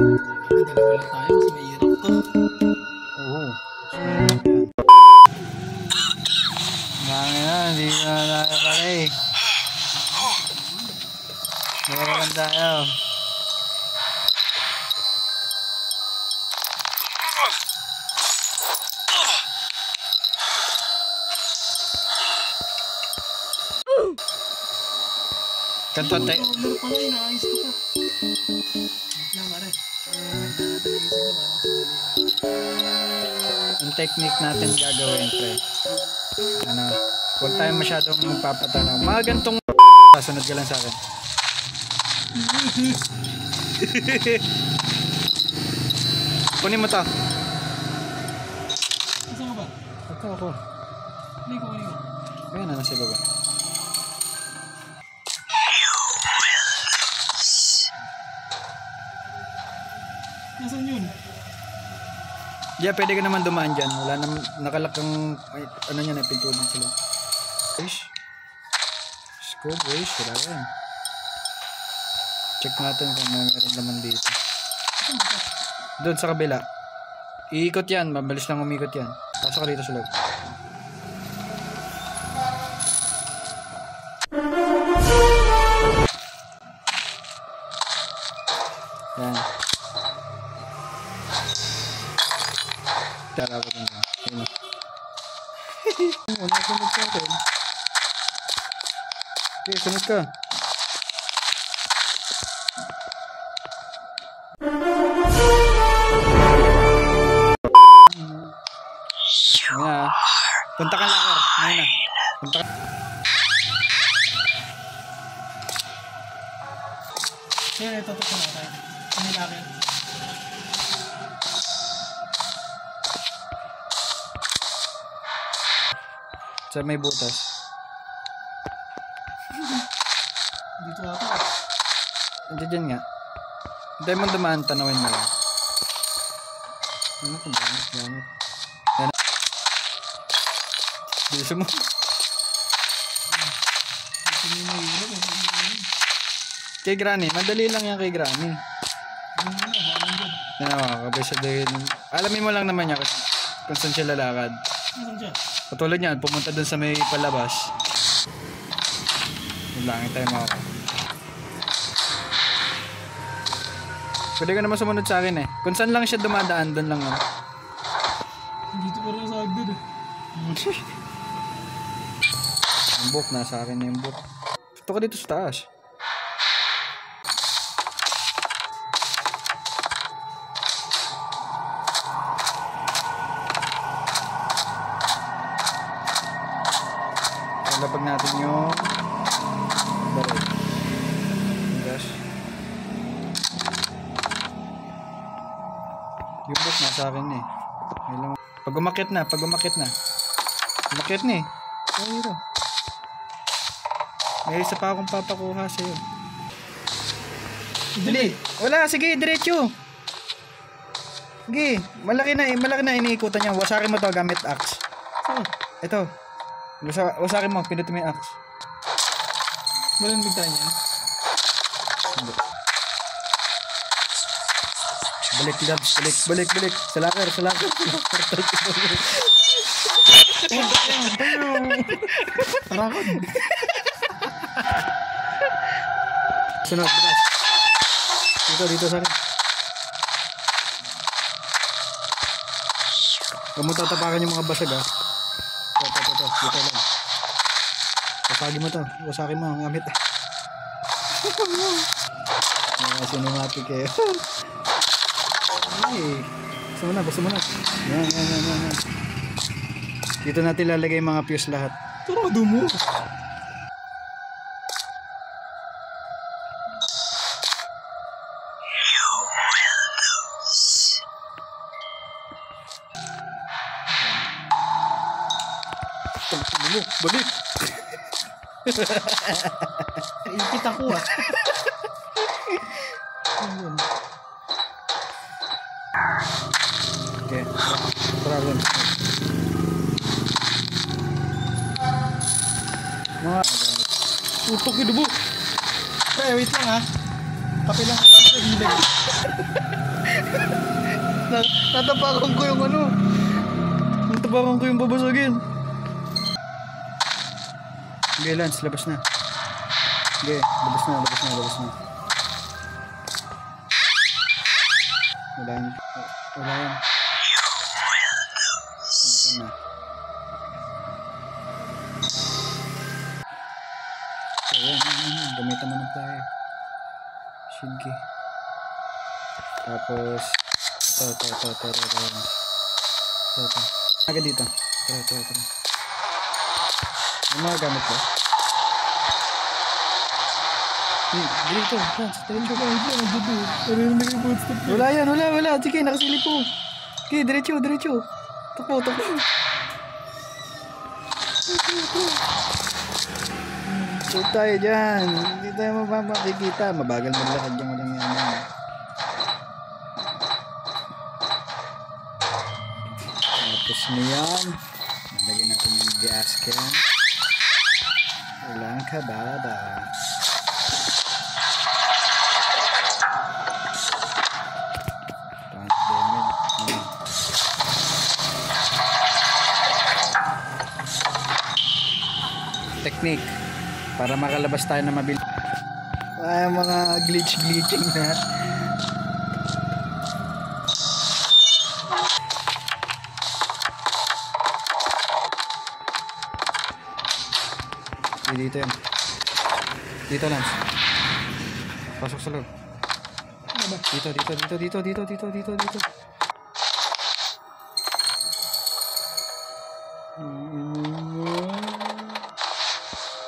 Dalawa lang tayo kasi may hirap to. Oo. Bangin na, hindi na nakakari. Meron tayo. Kanton tayo. Meron pala, inaayos ko pa. Lang, mare. Ang technique natin gagawin, pre. Ano, huwag tayo masyadong magpapatanaw. Mga gantong sunod ka lang sa akin. Kunin mo to. Saan ka ba? Ako. Hindi ko kunin ko. Ayan na, nasa baba. Nasaan yun? Yeah, pwede ka naman dumaan dyan. Wala nang nakalakang ano niya na pinto din sila. Fish. Scoop, fish. Wala yan. Check natin kung meron naman dito. Doon sa kabila. Iikot yan. Mabilis lang umikot yan. Pasok ka dito sa loob. Yan. Tara ko din. Ayun. Wala sunod ka rin. Okay, sunod ka. Ayan. Punta ka lakar. Ngayon na. Punta ka. Kaya ito ito natin. Ano yung akin? Sa may butas. Dito ako. Hindi dyan nga. Hindi mo dumaan, tanawin mo lang. Ano kung gamit? Gamit. Yan. Bilisan mo. Kay Granny, madali lang yan kay Granny. Yan o, kabisa din. Alamin mo lang naman niya kung saan siya lalakad. Nasaan siya? Patulad niyan, pumunta dun sa may palabas. Yung langit tayo mga. Pwede ka naman sumunod sa akin eh. Kung saan lang siya dumadaan, dun lang yan. Dito pa rin sa agad eh. Yung book, nasa akin na yung book. Ito ka dito sa taas. Lapag natin yung baril. Gas. Yung book nasa akin eh. Pag umakit na. Umakit na eh. Ayun. May isa pa akong papakuha sa'yo. Dili. Wala, sige, diretso. Sige, malaki na iniikutan niya. Wasakin mo to gamit axe. Saan? Ito. Wasakin mo, pinutin mo yung axe. Walang bigtayan yan. Balik, Labs. Balik. Salakar. Tarakod. Sunod, bilas. Dito sa akin. Huwag mo tatapakan yung mga basag ha. Ito. Dito lang. Pasagin mo to. Wasakin mo. Ang amit. Cinematic eh. Ay. Basta mo na. Yan. Dito natin lalagay yung mga fuse lahat. Turado mo. Balik. Ipit ako ah. Okay. Problem. Putok yung dubo. Pre, wait lang ha. Kape lang. Natapakan ko yung ano. Natapakan ko yung babasagin. Okay, Lance, labas na. Okay, labas na. Wala yan. Ano na? Ayan. Gamitan mo ng plier. Shinki. Tapos, ito. Agad dito. Tara. May mga gamit ba? Dito. Wala yan. Sige, nakasilip po. Okay, diretso. Takbo. Huwag tayo dyan. Hindi tayo makikita. Mabagal maglakad yung walang yan. Tapos niyan. Nalagyan natin yung gas can. Walang kabada. Technique para makalabas tayo na mabilis. Ay, mga glitching na. Dito yan. Dito, Lance. Pasok sa loob. Dito.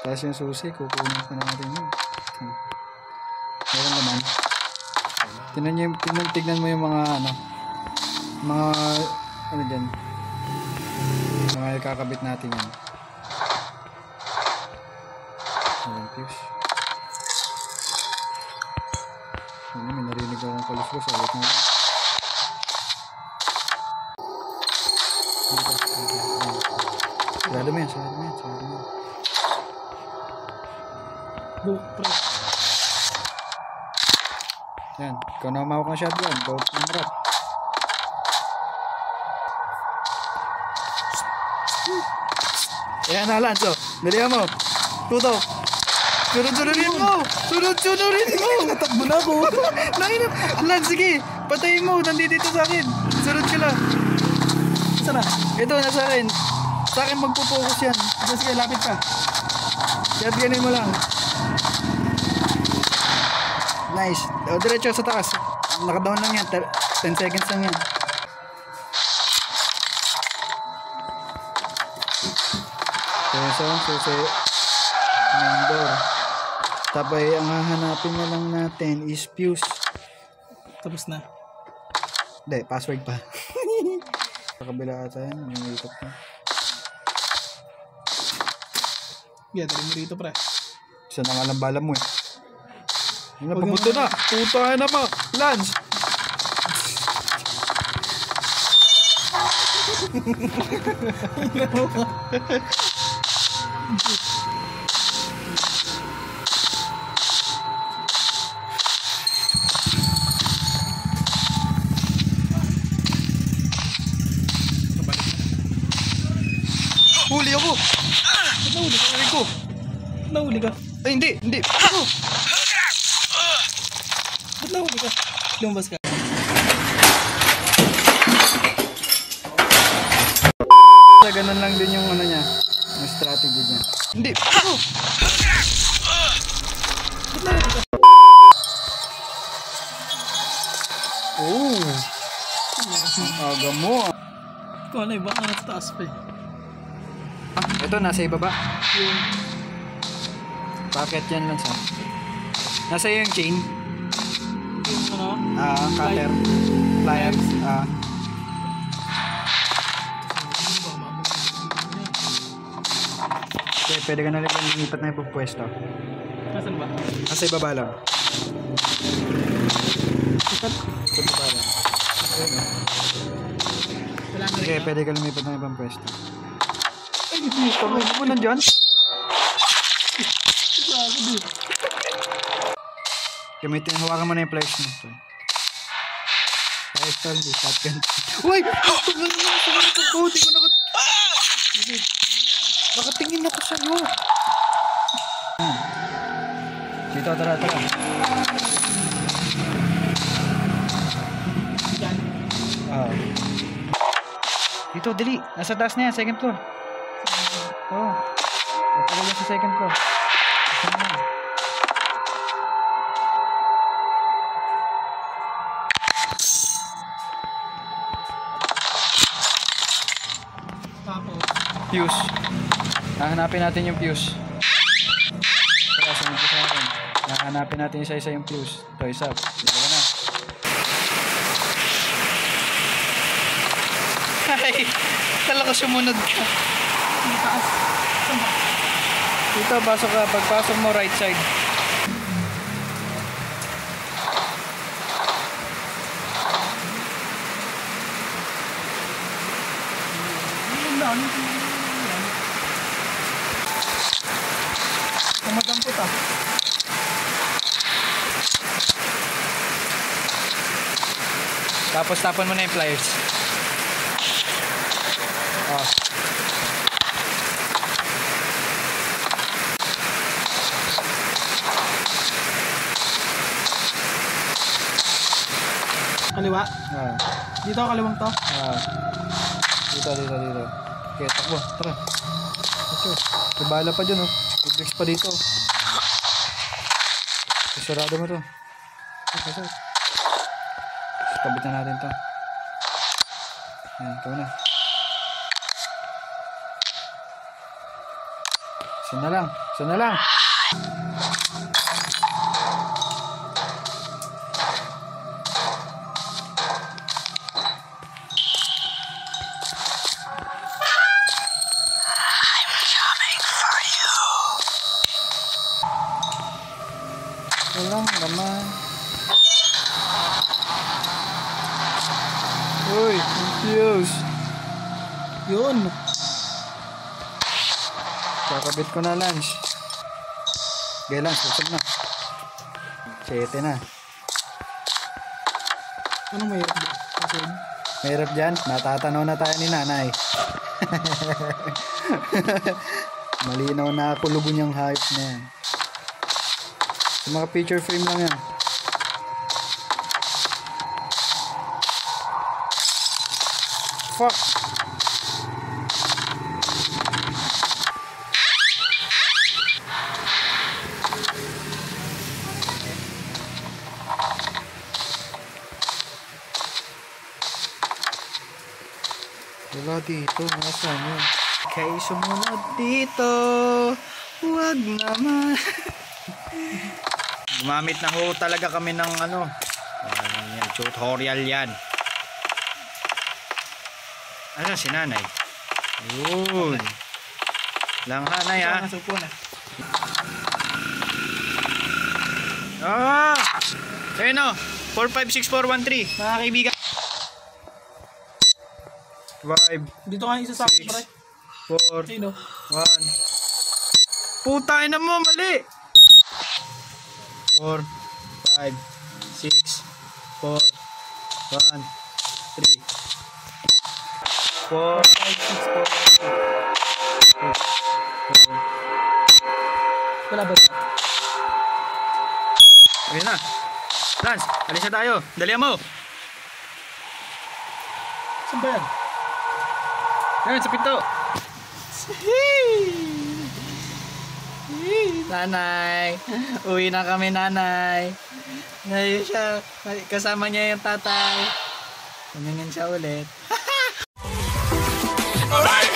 Tapos yung susi, kukunin ko na natin yun. Meron naman. Tignan mo yung mga ano dyan. Mga kakabit natin yan. Ayan, fuse. May narinig akong kaluslos. Awit na lang. Sarado mo yan. Pre. Yan, ikaw na umawak ng shotgun. Go ng rat. Ayan na, Lance. Dalihan mo. Tuto. Sunod-sunodin mo. Natakbo na ako. Lance, sige. Patayin mo. Nandito sa akin. Sunod ka lang. Sana. Ito, nasa akin. Sa akin magpo-focus yan. Sige, lapit ka. Shotgunin mo lang. Nice. O, diretso sa taas. Nakadown lang yan. 10 seconds lang yan. Susi. Main door. Tapos ang hahanapin na lang natin is fuse. Tapos na. Hindi, password pa. Sa kabila ata yan. Yung ikot na. Yeah, dali mo rito, pre. Isa na nga lang bala mo eh. Yun na, papunta na. Puta ka naman. Lance. Huli ako. Nahuli ka. Ay, hindi. Ba't nahuli ka? Lumabas ka. Ganun lang din yung ano niya. Yung strategy niya. Hindi. Ba't nahuli ka? Oh. Aga mo. Ikaw ano, iba ka nasa taas pa eh. Ito, nasa ibaba. Bakit yan lang sa? Nasa yung chain. Yung ano? Cutter. Pliers. Okay, pwede ka na lang lumipat na yung pwesto. Nasaan ba? Nasa ibaba lang. Sa ibaba lang. Wala na Okay, rin. pwede ka lumipat na ibang pwesto. Ay, dito. Ano mo nandyan? Okay, Gamitin, hawakan mo na yung flash mo. Rifle, shotgun. Uy! Oh, di ko nakatingin ako sa'yo. Dito, tara. Dito, dali. Nasa taas na yan, second floor. Oo. Natagal lang sa second floor. Saan na yan? Fuse. Hahanapin natin yung fuse. Tara, sunod ko sa akin. Hahanapin natin isa-isa yung fuse. Ito, isa. Dalawa na. Ay, talaga sumunod ka. Dito, pasok ka. Pagpasok mo, right side. Kumadampot ah. Tapos tapon mo na yung pliers. Oh. Kaliwa? Ah. Dito, kaliwang to? Ah. Dito. Okay, takbo. Tara. Ito. May bala pa dyan, oh. Biglex pa dito. Sarado mo to. Pasok. Kabit na natin to. Ayan, ikaw na. Isa na lang. Walang naman. Uy, fuse. Yun. Kakabit ko na lunch. Okay lang, susog na. 7 na. Anong mahirap dyan? Mahirap dyan? Natatanaw na tayo ni nanay. Malinaw na kulugon yung hype na yan. Sa mga picture frame lang yan. Fuck! Wala dito, nasaan yun? Kaya sumunod dito, huwag naman. Gumamit na ho talaga kami ng ano, tutorial yan. Ano si nanay? Yun. Lang hanay ha. Nasupo na. Ah! So yun o, 456413 mga kaibigan. 5, Dito nga isa sa akin, pre. 4, 1. Sino? Putay na mo, mali! 4, 5, 6, 4, 1, 3, 4, 5, 6, 4, Wala ba? ayun na. Lance, alis na tayo. Dalihan mo. Saan ba yan? Ayun, sa pinto. Nanay. Uwi na kami, nanay. Ngayon siya. Kasama niya yung tatay. Tumingin siya ulit. Alright.